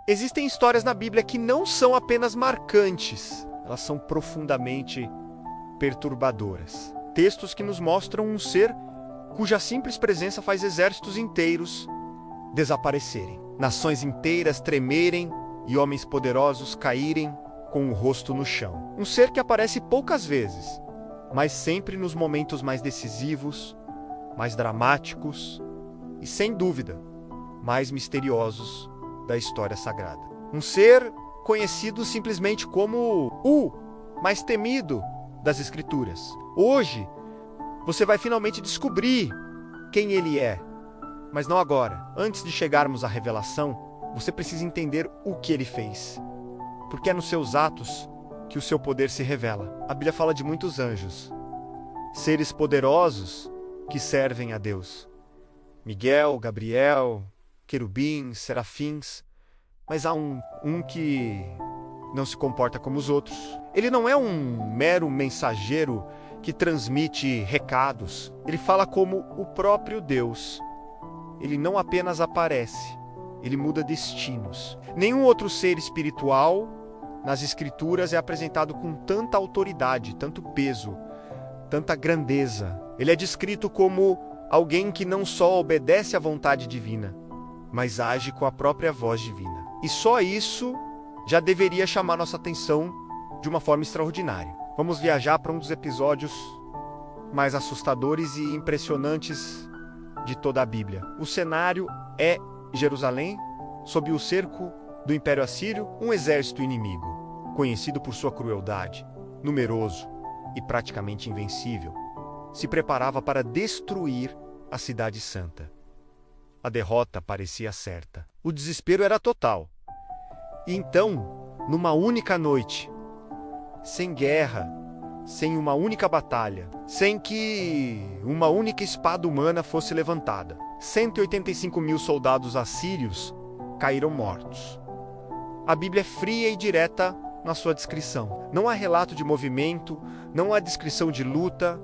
Existem histórias na Bíblia que não são apenas marcantes, elas são profundamente perturbadoras. Textos que nos mostram um ser cuja simples presença faz exércitos inteiros desaparecerem, nações inteiras tremerem e homens poderosos caírem com o rosto no chão. Um ser que aparece poucas vezes, mas sempre nos momentos mais decisivos, mais dramáticos e, sem dúvida, mais misteriosos da história sagrada. Um ser conhecido simplesmente como o mais temido das Escrituras. Hoje, você vai finalmente descobrir quem ele é. Mas não agora. Antes de chegarmos à revelação, você precisa entender o que ele fez. Porque é nos seus atos que o seu poder se revela. A Bíblia fala de muitos anjos, seres poderosos que servem a Deus. Miguel, Gabriel, querubins, serafins, mas há um que não se comporta como os outros. Ele não é um mero mensageiro que transmite recados. Ele fala como o próprio Deus. Ele não apenas aparece, ele muda destinos. Nenhum outro ser espiritual nas Escrituras é apresentado com tanta autoridade, tanto peso, tanta grandeza. Ele é descrito como alguém que não só obedece à vontade divina, mas age com a própria voz divina. E só isso já deveria chamar nossa atenção de uma forma extraordinária. Vamos viajar para um dos episódios mais assustadores e impressionantes de toda a Bíblia. O cenário é Jerusalém, sob o cerco do Império Assírio, um exército inimigo, conhecido por sua crueldade, numeroso e praticamente invencível, se preparava para destruir a cidade santa. A derrota parecia certa. O desespero era total. E então, numa única noite, sem guerra, sem uma única batalha, sem que uma única espada humana fosse levantada, 185 mil soldados assírios caíram mortos. A Bíblia é fria e direta na sua descrição. Não há relato de movimento, não há descrição de luta,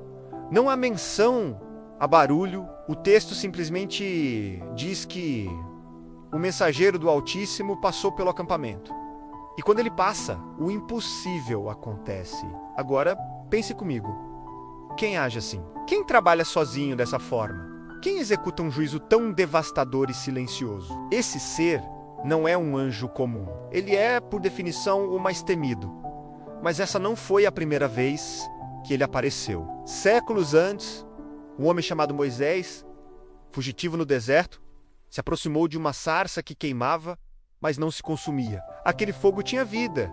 não há menção a barulho. O texto simplesmente diz que o mensageiro do Altíssimo passou pelo acampamento. E quando ele passa, o impossível acontece. Agora, pense comigo. Quem age assim? Quem trabalha sozinho dessa forma? Quem executa um juízo tão devastador e silencioso? Esse ser não é um anjo comum. Ele é, por definição, o mais temido. Mas essa não foi a primeira vez que ele apareceu. Séculos antes, um homem chamado Moisés, fugitivo no deserto, se aproximou de uma sarça que queimava, mas não se consumia. Aquele fogo tinha vida.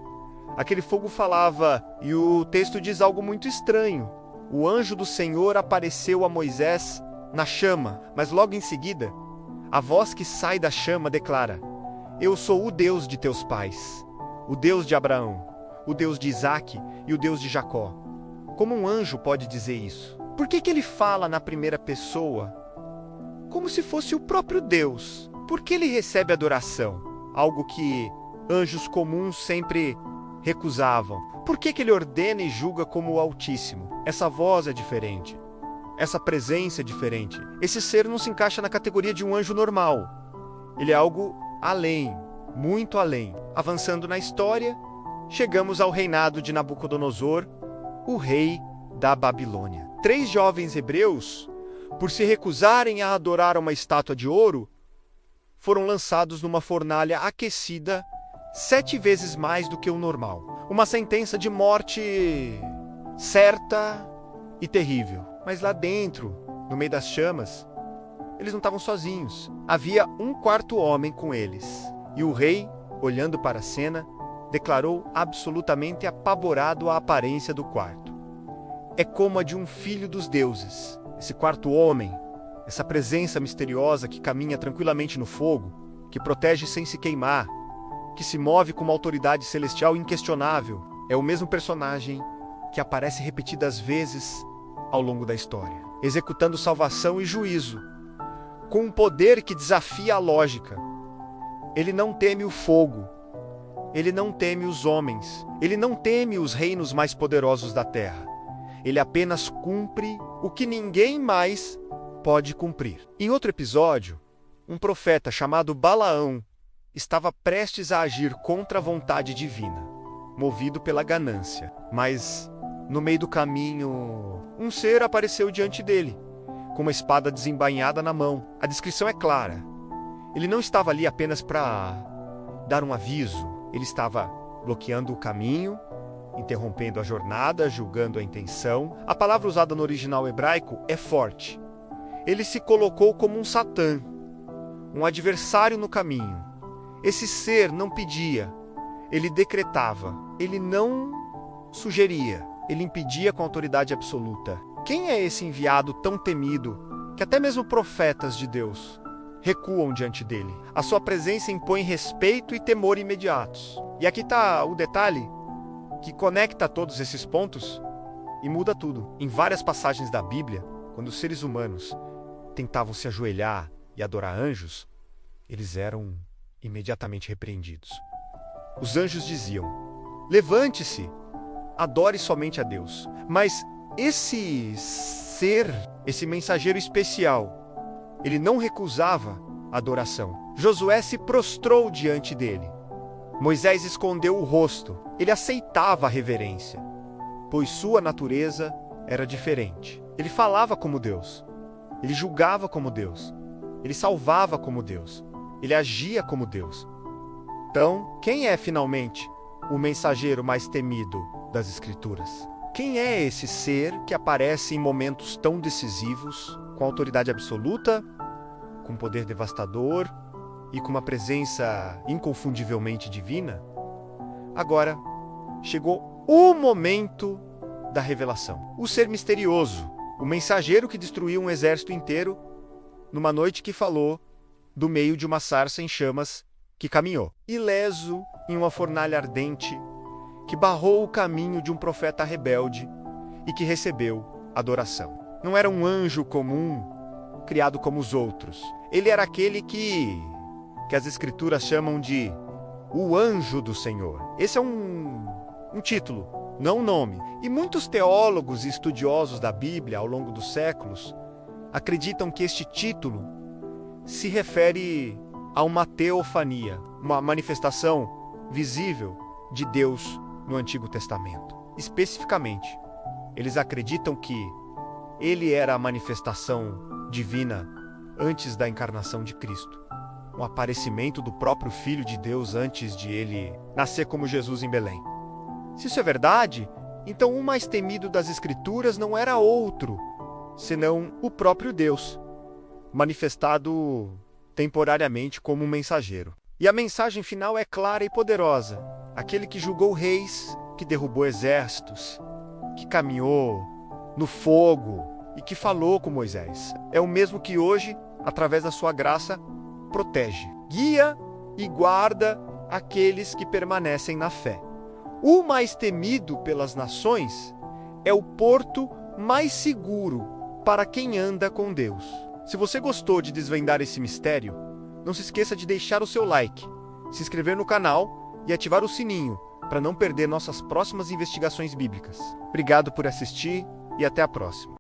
Aquele fogo falava, e o texto diz algo muito estranho. O anjo do Senhor apareceu a Moisés na chama, mas logo em seguida, a voz que sai da chama declara: Eu sou o Deus de teus pais, o Deus de Abraão, o Deus de Isaque e o Deus de Jacó. Como um anjo pode dizer isso? Por que ele fala na primeira pessoa, como se fosse o próprio Deus? Por que ele recebe adoração? Algo que anjos comuns sempre recusavam. Por que ele ordena e julga como o Altíssimo? Essa voz é diferente. Essa presença é diferente. Esse ser não se encaixa na categoria de um anjo normal. Ele é algo além, muito além. Avançando na história, chegamos ao reinado de Nabucodonosor, o rei da Babilônia. 3 jovens hebreus, por se recusarem a adorar uma estátua de ouro, foram lançados numa fornalha aquecida 7 vezes mais do que o normal. Uma sentença de morte certa e terrível. Mas lá dentro, no meio das chamas, eles não estavam sozinhos. Havia um 4º homem com eles. E o rei, olhando para a cena, declarou absolutamente apavorado a aparência do quarto. É como a de um filho dos deuses. Esse 4º homem, essa presença misteriosa que caminha tranquilamente no fogo, que protege sem se queimar, que se move com uma autoridade celestial inquestionável, é o mesmo personagem que aparece repetidas vezes ao longo da história, executando salvação e juízo, com um poder que desafia a lógica. Ele não teme o fogo, ele não teme os homens, ele não teme os reinos mais poderosos da terra. Ele apenas cumpre o que ninguém mais pode cumprir. Em outro episódio, um profeta chamado Balaão estava prestes a agir contra a vontade divina, movido pela ganância. Mas, no meio do caminho, um ser apareceu diante dele, com uma espada desembainhada na mão. A descrição é clara. Ele não estava ali apenas para dar um aviso. Ele estava bloqueando o caminho, interrompendo a jornada, julgando a intenção. A palavra usada no original hebraico é forte. Ele se colocou como um Satã, um adversário no caminho. Esse ser não pedia, ele decretava, ele não sugeria, ele impedia com autoridade absoluta. Quem é esse enviado tão temido que até mesmo profetas de Deus recuam diante dele? A sua presença impõe respeito e temor imediatos. E aqui está o detalhe que conecta todos esses pontos e muda tudo. Em várias passagens da Bíblia, quando os seres humanos tentavam se ajoelhar e adorar anjos, eles eram imediatamente repreendidos. Os anjos diziam: levante-se, adore somente a Deus. Mas esse ser, esse mensageiro especial, ele não recusava a adoração. Josué se prostrou diante dele. Moisés escondeu o rosto. Ele aceitava a reverência, pois sua natureza era diferente. Ele falava como Deus. Ele julgava como Deus. Ele salvava como Deus. Ele agia como Deus. Então, quem é finalmente o mensageiro mais temido das Escrituras? Quem é esse ser que aparece em momentos tão decisivos, com autoridade absoluta, com poder devastador e com uma presença inconfundivelmente divina? Agora, chegou o momento da revelação. O ser misterioso, o mensageiro que destruiu um exército inteiro numa noite que falou do meio de uma sarça em chamas que caminhou, ileso em uma fornalha ardente, que barrou o caminho de um profeta rebelde e que recebeu adoração. Não era um anjo comum, criado como os outros. Ele era aquele que as Escrituras chamam de o anjo do Senhor. Esse é um título, não um nome. E muitos teólogos e estudiosos da Bíblia, ao longo dos séculos, acreditam que este título se refere a uma teofania, uma manifestação visível de Deus no Antigo Testamento. Especificamente, eles acreditam que ele era a manifestação divina antes da encarnação de Cristo, um aparecimento do próprio Filho de Deus antes de ele nascer como Jesus em Belém. Se isso é verdade, então o mais temido das Escrituras não era outro, senão o próprio Deus, manifestado temporariamente como um mensageiro. E a mensagem final é clara e poderosa. Aquele que julgou reis, que derrubou exércitos, que caminhou no fogo e que falou com Moisés, é o mesmo que hoje, através da sua graça, protege, guia e guarda aqueles que permanecem na fé. O mais temido pelas nações é o porto mais seguro para quem anda com Deus. Se você gostou de desvendar esse mistério, não se esqueça de deixar o seu like, se inscrever no canal e ativar o sininho para não perder nossas próximas investigações bíblicas. Obrigado por assistir e até a próxima.